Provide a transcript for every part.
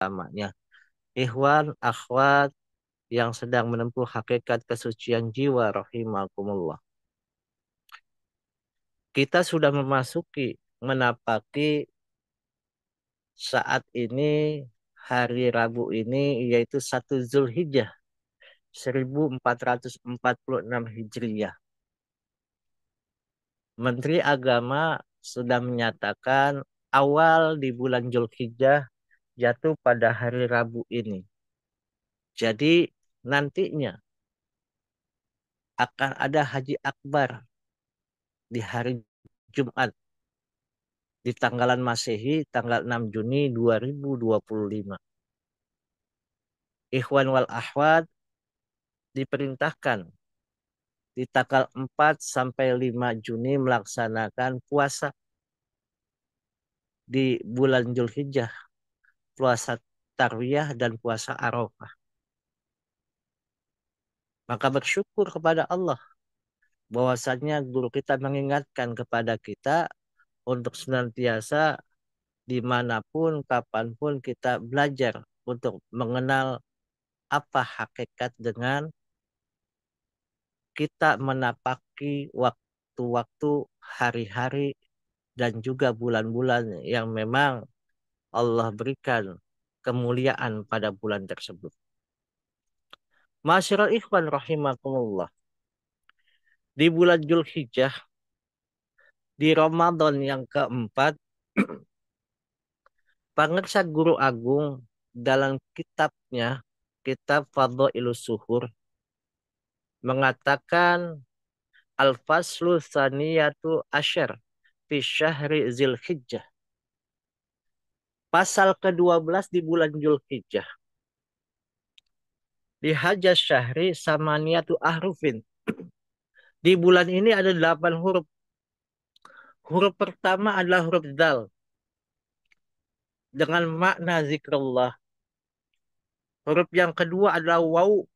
bersamanya. Ikhwan, akhwat yang sedang menempuh hakikat kesucian jiwa rahimakumullah. Kita sudah menapaki saat ini hari Rabu ini yaitu 1 Zulhijjah 1446 Hijriyah. Menteri Agama sudah menyatakan awal di bulan Zulhijjah jatuh pada hari Rabu ini. Jadi nantinya akan ada Haji Akbar di hari Jumat di tanggalan Masehi tanggal 6 Juni 2025. Ikhwan wal Ahwad diperintahkan di tanggal 4 sampai 5 Juni melaksanakan puasa di bulan Zulhijjah, puasa Tarwiyah dan puasa Arafah. Maka bersyukur kepada Allah bahwasanya guru kita mengingatkan kepada kita untuk senantiasa dimanapun, kapanpun kita belajar untuk mengenal apa hakikat dengan kita menapaki waktu-waktu, hari-hari, dan juga bulan-bulan yang memang Allah berikan kemuliaan pada bulan tersebut. Masyiral ikhwan rahimakumullah. Di bulan Zulhijjah, di Ramadan yang keempat, Pangersa Guru Agung dalam kitabnya, kitab Fadhailus Suhur, mengatakan Al-Faslu Tsaniyatu Asyar fi Syahri Zulhijjah. Pasal ke-12 di bulan Zulhijjah. Di Hajas Syahri Samaniyatu Ahrufin. Di bulan ini ada 8 huruf. Huruf pertama adalah huruf Dal. Dengan makna zikrullah. Huruf yang kedua adalah Waw.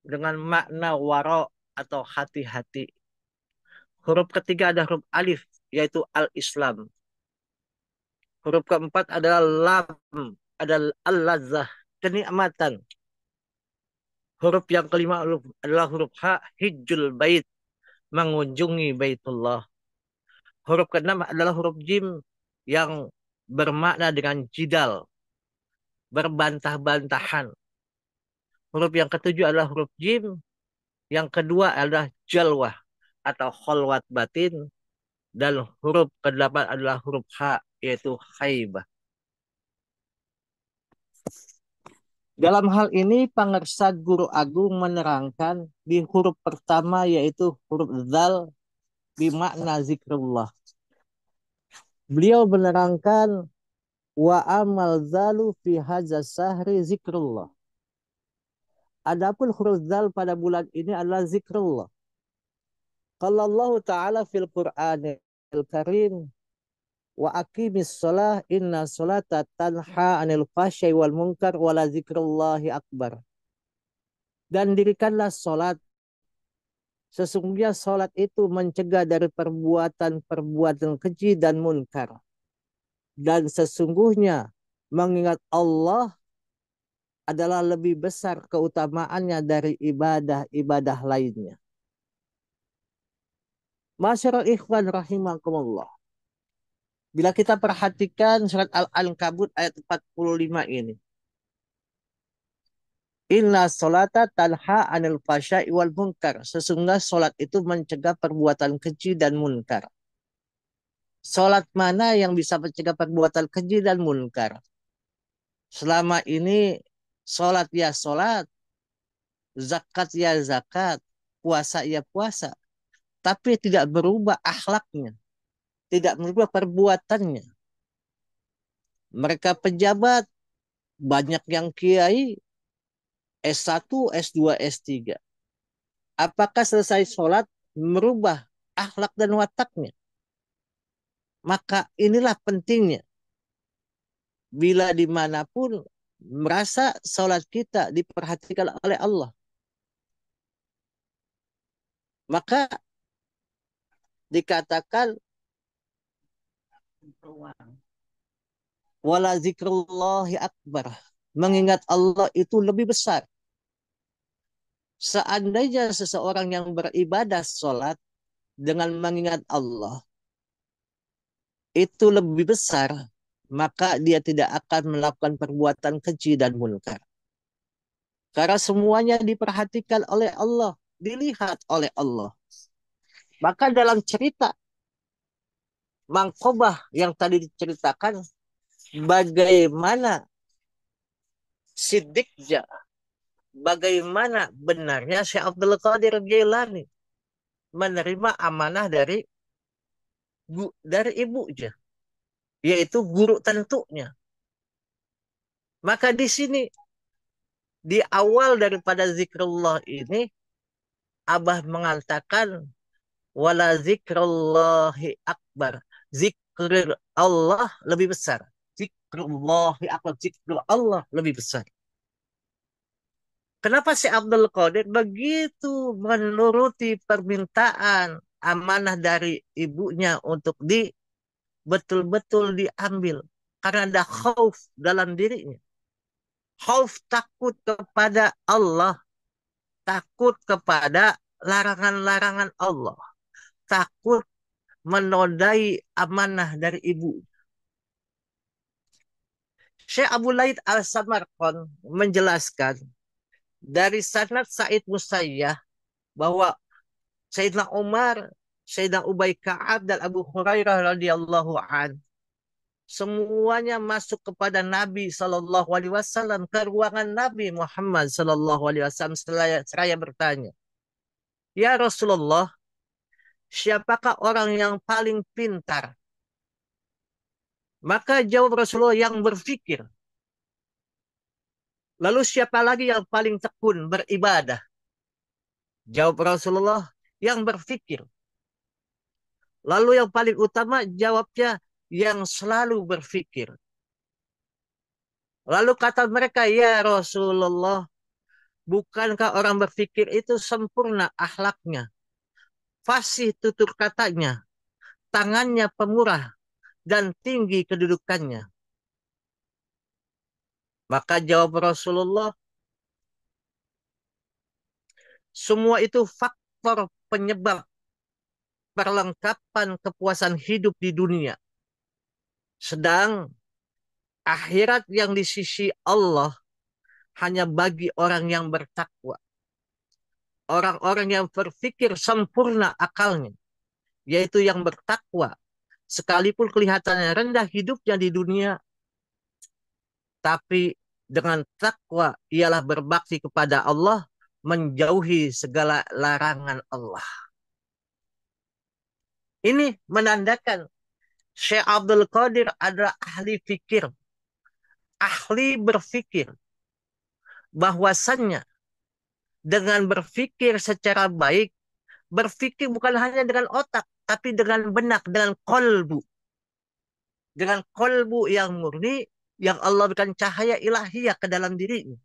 Dengan makna waro atau hati-hati. Huruf ketiga ada huruf Alif. Yaitu Al-Islam. Huruf keempat adalah Lam. Adalah Al-Lazzah. Kenikmatan. Huruf yang kelima adalah huruf H. Hijjul Bait. Mengunjungi Baitullah. Huruf keenam adalah huruf Jim yang bermakna dengan jidal, berbantah-bantahan. Huruf yang ketujuh adalah huruf Jim, yang kedua adalah jalwah atau kholwat batin, dan huruf kedelapan adalah huruf H, yaitu khaibah. Dalam hal ini, Pangersa Guru Agung menerangkan di huruf pertama yaitu huruf Zal bermakna zikrullah. Beliau menerangkan wa amal zalu fi hadza sahri zikrullah. Adapun huruf zal pada bulan ini adalah zikrullah. Qala Allah Ta'ala fil Qur'anil Karim wa aqimis shalah inna sholata tanha 'anil fahsya'i wal munkar wa la zikrullahi akbar. Dan dirikanlah salat. Sesungguhnya salat itu mencegah dari perbuatan-perbuatan keji dan munkar. Dan sesungguhnya mengingat Allah adalah lebih besar keutamaannya dari ibadah-ibadah lainnya. Masyarul ikhwan rahimakumullah. Bila kita perhatikan surat Al-Ankabut ayat 45 ini. Inna sholata tanha anil fasya'i wal munkar. Sesungguhnya sholat itu mencegah perbuatan keji dan munkar. Sholat mana yang bisa mencegah perbuatan keji dan munkar? Selama ini sholat ya sholat, zakat ya zakat, puasa ya puasa. Tapi tidak berubah akhlaknya, tidak berubah perbuatannya. Mereka pejabat, banyak yang kiai, S1, S2, S3. Apakah selesai sholat merubah akhlak dan wataknya? Maka inilah pentingnya. Bila dimanapun merasa sholat kita diperhatikan oleh Allah. Maka dikatakan wala zikrullahi akbar. mengingat Allah itu lebih besar. Seandainya seseorang yang beribadah sholat dengan mengingat Allah itu lebih besar, maka dia tidak akan melakukan perbuatan keji dan munkar. Karena semuanya diperhatikan oleh Allah, dilihat oleh Allah. Maka dalam cerita Mangkobah yang tadi diceritakan, bagaimana sidiknya, bagaimana benarnya Syekh Abdul Qadir Jailani menerima amanah dari ibunya, yaitu guru tentunya. Maka di sini, di awal daripada zikrullah ini, Abah mengatakan wala zikrullahi akbar. Zikr Allah lebih besar. Zikrullahi akbar. Zikr Allah lebih besar. Kenapa si Abdul Qadir begitu menuruti permintaan amanah dari ibunya untuk betul-betul diambil? Karena ada khauf dalam dirinya. Khauf, takut kepada Allah. Takut kepada larangan-larangan Allah. Takut menodai amanah dari ibu. Syekh Abu Laid Al-Samarqand menjelaskan dari sanad Said Musayyah bahwa Sayyidina Umar, Sayyidina Ubay Ka'ab dan Abu Hurairah radhiyallahu an semuanya masuk kepada Nabi Shallallahu Alaihi Wasallam ke ruangan Nabi Muhammad Shallallahu Alaihi Wasallam seraya bertanya, ya Rasulullah, siapakah orang yang paling pintar? Maka jawab Rasulullah, yang berfikir. Lalu siapa lagi yang paling tekun beribadah? Jawab Rasulullah, yang berfikir. Lalu yang paling utama jawabnya, yang selalu berfikir. Lalu kata mereka, ya Rasulullah, bukankah orang berfikir itu sempurna akhlaknya, fasih tutur katanya, tangannya pemurah, dan tinggi kedudukannya? Maka jawab Rasulullah, semua itu faktor penyebab perlengkapan kepuasan hidup di dunia. Sedang akhirat yang di sisi Allah hanya bagi orang yang bertakwa. Orang-orang yang berpikir sempurna akalnya, yaitu yang bertakwa. Sekalipun kelihatannya rendah hidupnya di dunia, tapi dengan takwa ialah berbakti kepada Allah, menjauhi segala larangan Allah. Ini menandakan Syekh Abdul Qadir adalah ahli fikir, ahli berfikir, bahwasannya dengan berfikir secara baik, berfikir bukan hanya dengan otak, tapi dengan benak, dengan kolbu. Dengan kolbu yang murni, yang Allah berikan cahaya ilahiyah ke dalam dirinya.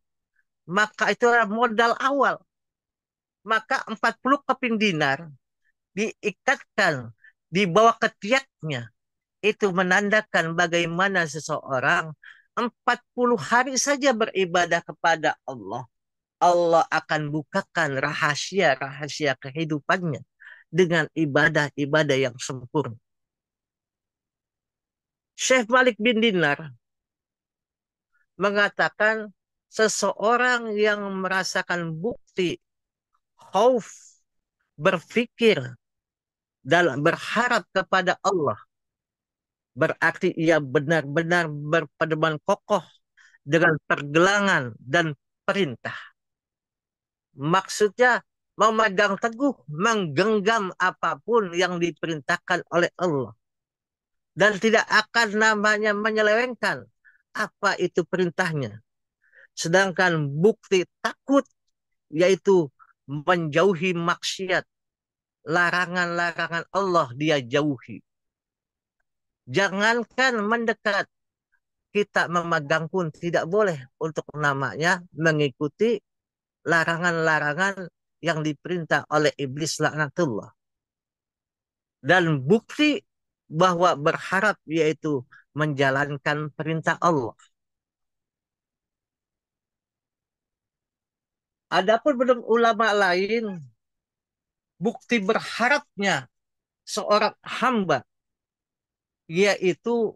Maka itu adalah modal awal. Maka 40 keping dinar diikatkan di bawah ketiaknya. Itu menandakan bagaimana seseorang 40 hari saja beribadah kepada Allah. Allah akan bukakan rahasia-rahasia kehidupannya dengan ibadah-ibadah yang sempurna. Syekh Malik bin Dinar mengatakan seseorang yang merasakan bukti khauf, berfikir dalam berharap kepada Allah, berarti ia benar-benar berpedoman kokoh dengan pergelangan dan perintah. Maksudnya memegang teguh, menggenggam apapun yang diperintahkan oleh Allah. Dan tidak akan namanya menyelewengkan apa itu perintahnya. Sedangkan bukti takut, yaitu menjauhi maksiat, larangan-larangan Allah dia jauhi. Jangankan mendekat, kita memegang pun tidak boleh untuk namanya mengikuti larangan-larangan yang diperintah oleh iblis laknatullah. Dan bukti bahwa berharap yaitu menjalankan perintah Allah. Adapun menurut ulama lain, bukti berharapnya seorang hamba yaitu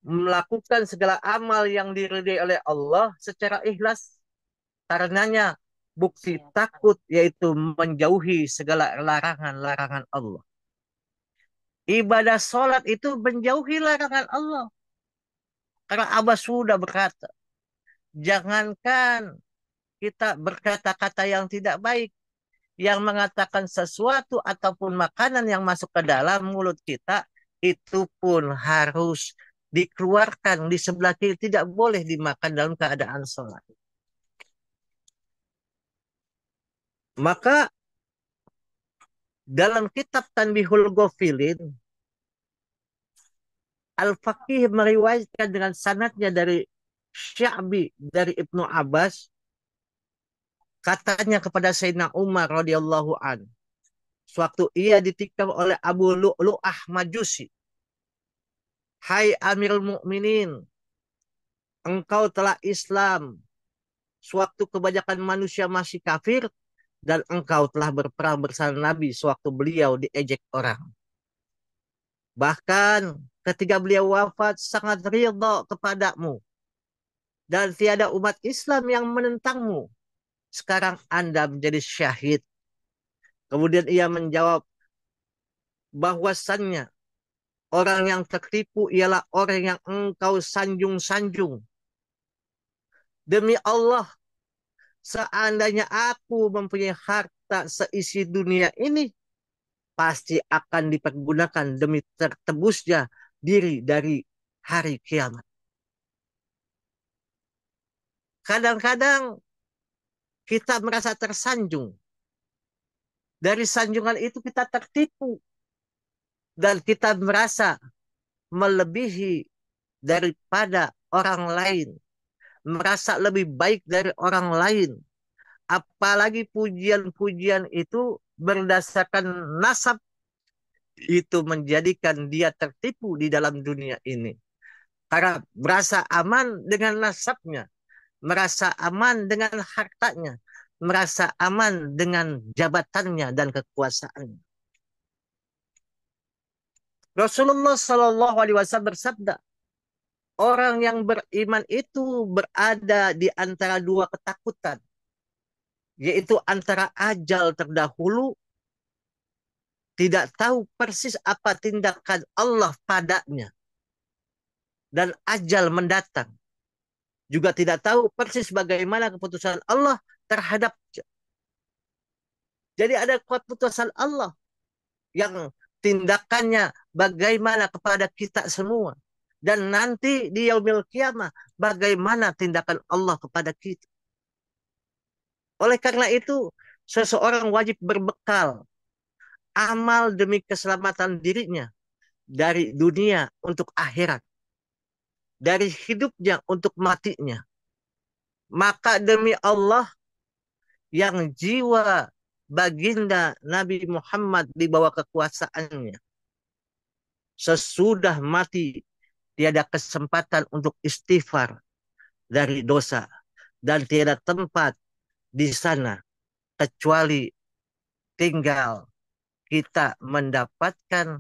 melakukan segala amal yang diridhai oleh Allah secara ikhlas. Karenanya bukti takut yaitu menjauhi segala larangan-larangan Allah. Ibadah sholat itu menjauhi larangan Allah. Karena Abah sudah berkata, jangankan kita berkata-kata yang tidak baik, yang mengatakan sesuatu ataupun makanan yang masuk ke dalam mulut kita, itu pun harus dikeluarkan di sebelah kiri, tidak boleh dimakan dalam keadaan sholat. Maka dalam kitab Tanbihul Ghafilin, Al-Faqih meriwayatkan dengan sanadnya dari Sya'bi dari Ibnu Abbas, katanya kepada Sayyidina Umar radhiyallahu an, sewaktu ia ditikam oleh Abu Lu'lu'ah Majusi, hai Amirul Mukminin, engkau telah Islam sewaktu kebanyakan manusia masih kafir, dan engkau telah berperang bersama Nabi sewaktu beliau diejek orang. Bahkan ketika beliau wafat sangat ridha kepadamu dan tiada umat Islam yang menentangmu. Sekarang Anda menjadi syahid. Kemudian ia menjawab bahwasannya orang yang tertipu ialah orang yang engkau sanjung-sanjung. Demi Allah, seandainya aku mempunyai harta seisi dunia ini, pasti akan dipergunakan demi tertebusnya diri dari hari kiamat. Kadang-kadang kita merasa tersanjung. Dari sanjungan itu kita tertipu. Dan kita merasa melebihi daripada orang lain. Merasa lebih baik dari orang lain. Apalagi pujian-pujian itu berdasarkan nasab, itu menjadikan dia tertipu di dalam dunia ini. Karena merasa aman dengan nasabnya, merasa aman dengan hartanya, merasa aman dengan jabatannya dan kekuasaannya. Rasulullah Shallallahu Alaihi Wasallam bersabda, orang yang beriman itu berada di antara dua ketakutan, yaitu antara ajal terdahulu, tidak tahu persis apa tindakan Allah padanya, dan ajal mendatang, juga tidak tahu persis bagaimana keputusan Allah terhadap. Jadi ada keputusan Allah yang tindakannya bagaimana kepada kita semua. Dan nanti di yaumil kiamah, bagaimana tindakan Allah kepada kita. Oleh karena itu, seseorang wajib berbekal amal demi keselamatan dirinya dari dunia untuk akhirat, dari hidupnya untuk matinya. Maka demi Allah yang jiwa baginda Nabi Muhammad di bawah kekuasaannya, sesudah mati tiada kesempatan untuk istighfar dari dosa, dan tiada tempat di sana kecuali tinggal kita mendapatkan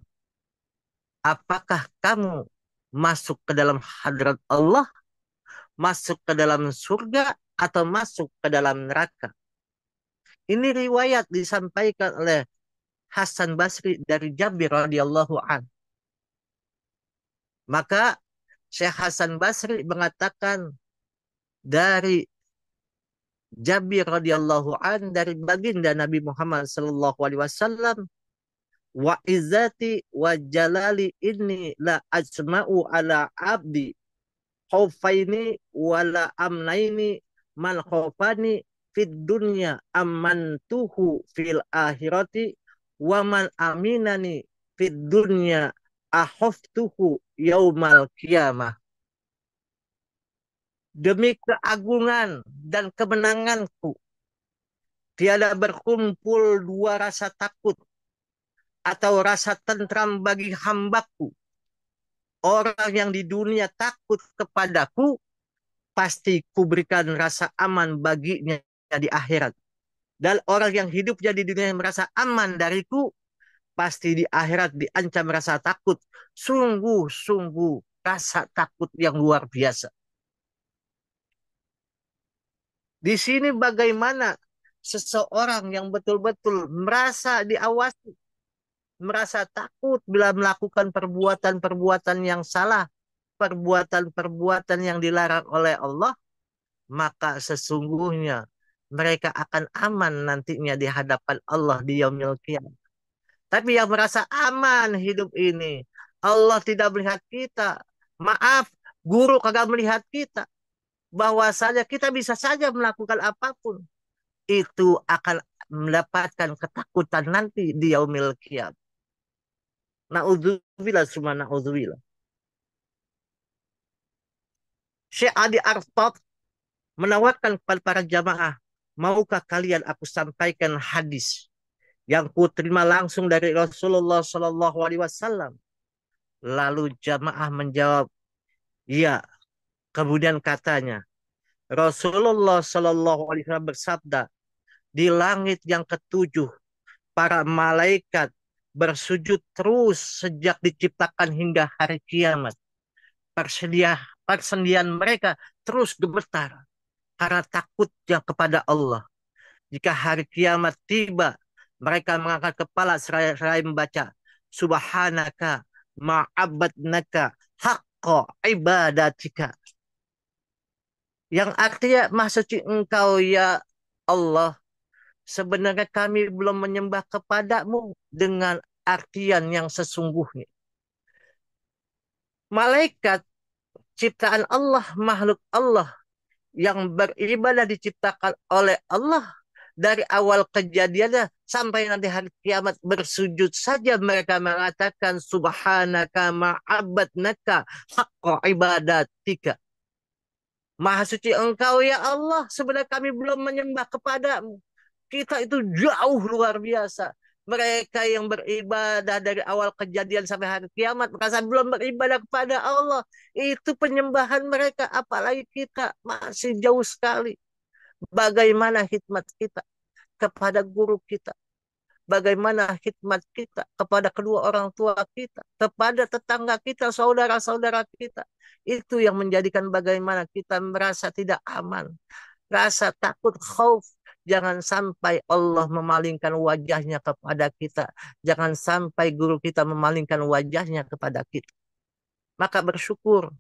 apakah kamu masuk ke dalam hadrat Allah, masuk ke dalam surga, atau masuk ke dalam neraka. Ini riwayat disampaikan oleh Hasan Basri dari Jabir radhiyallahu an. Maka Syekh Hasan Basri mengatakan dari Jabir radhiyallahu an, dari baginda Nabi Muhammad sallallahu alaihi wasallam, wa izzati wa jalali inni la ajma'u ala abdi khaufaini wala amnaini man khaufani fid dunya amantuhu fil akhirati wa man aminani fid dunya ahaftuhu yaumal qiyamah. Demi keagungan dan kemenanganku, tiada berkumpul dua rasa takut atau rasa tentram bagi hambaku. Orang yang di dunia takut kepadaku, pasti kuberikan rasa aman baginya di akhirat. Dan orang yang hidupnya di dunia yang merasa aman dariku, pasti di akhirat diancam rasa takut. Sungguh-sungguh rasa takut yang luar biasa. Di sini bagaimana seseorang yang betul-betul merasa diawasi, merasa takut bila melakukan perbuatan-perbuatan yang salah, perbuatan-perbuatan yang dilarang oleh Allah, maka sesungguhnya mereka akan aman nantinya di hadapan Allah di yaumil qiyamah. Tapi yang merasa aman hidup ini, Allah tidak melihat kita. Maaf, guru kagak melihat kita. Bahwasanya kita bisa saja melakukan apapun. Itu akan mendapatkan ketakutan nanti di yaumil qiyamah. Na'udzubillah summa na'udzubillah. Syekh Adi Arfad menawarkan kepada para jamaah, maukah kalian aku sampaikan hadis yang kuterima langsung dari Rasulullah Shallallahu Alaihi Wasallam? Lalu jamaah menjawab, iya. Kemudian katanya, Rasulullah Shallallahu Alaihi Wasallam bersabda, di langit yang ketujuh, para malaikat bersujud terus sejak diciptakan hingga hari kiamat. Persendian mereka terus gemetar karena takutnya kepada Allah. Jika hari kiamat tiba, mereka mengangkat kepala seraya membaca, Subhanaka ma'abadnaka haqqa ibadatika. Yang artinya, Maha Suci Engkau ya Allah, sebenarnya kami belum menyembah kepadamu dengan artian yang sesungguhnya. Malaikat ciptaan Allah, makhluk Allah yang beribadah diciptakan oleh Allah dari awal kejadiannya sampai nanti hari kiamat bersujud saja mereka mengatakan subhanaka ma'abadnaka haqqa ibadatika. Maha suci engkau ya Allah, sebenarnya kami belum menyembah kepadamu. Kita itu jauh luar biasa. Mereka yang beribadah dari awal kejadian sampai hari kiamat merasa belum beribadah kepada Allah. Itu penyembahan mereka. Apalagi kita masih jauh sekali. Bagaimana hikmat kita kepada guru kita. Bagaimana hikmat kita kepada kedua orang tua kita. Kepada tetangga kita, saudara-saudara kita. Itu yang menjadikan bagaimana kita merasa tidak aman. Rasa takut, khauf. Jangan sampai Allah memalingkan wajahnya kepada kita. Jangan sampai guru kita memalingkan wajahnya kepada kita. Maka bersyukur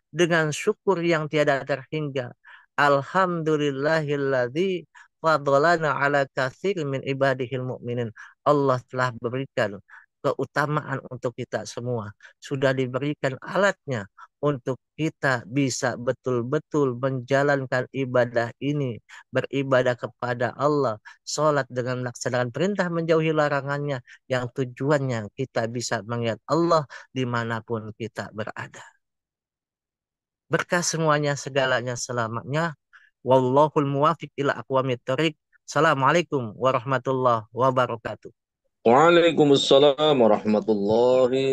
dengan syukur yang tiada terhingga. Alhamdulillahilladzi fadlana ala katsir min ibadihil mu'minin. Allah telah berikan keutamaan untuk kita semua. Sudah diberikan alatnya untuk kita bisa betul-betul menjalankan ibadah ini. Beribadah kepada Allah. Salat dengan melaksanakan perintah menjauhi larangannya. Yang tujuannya kita bisa mengingat Allah dimanapun kita berada. Berkah semuanya, segalanya, selamanya. Wallahul muwafiq ila aqwamit thoriq. Assalamualaikum warahmatullahi wabarakatuh. Waalaikumsalam warahmatullahi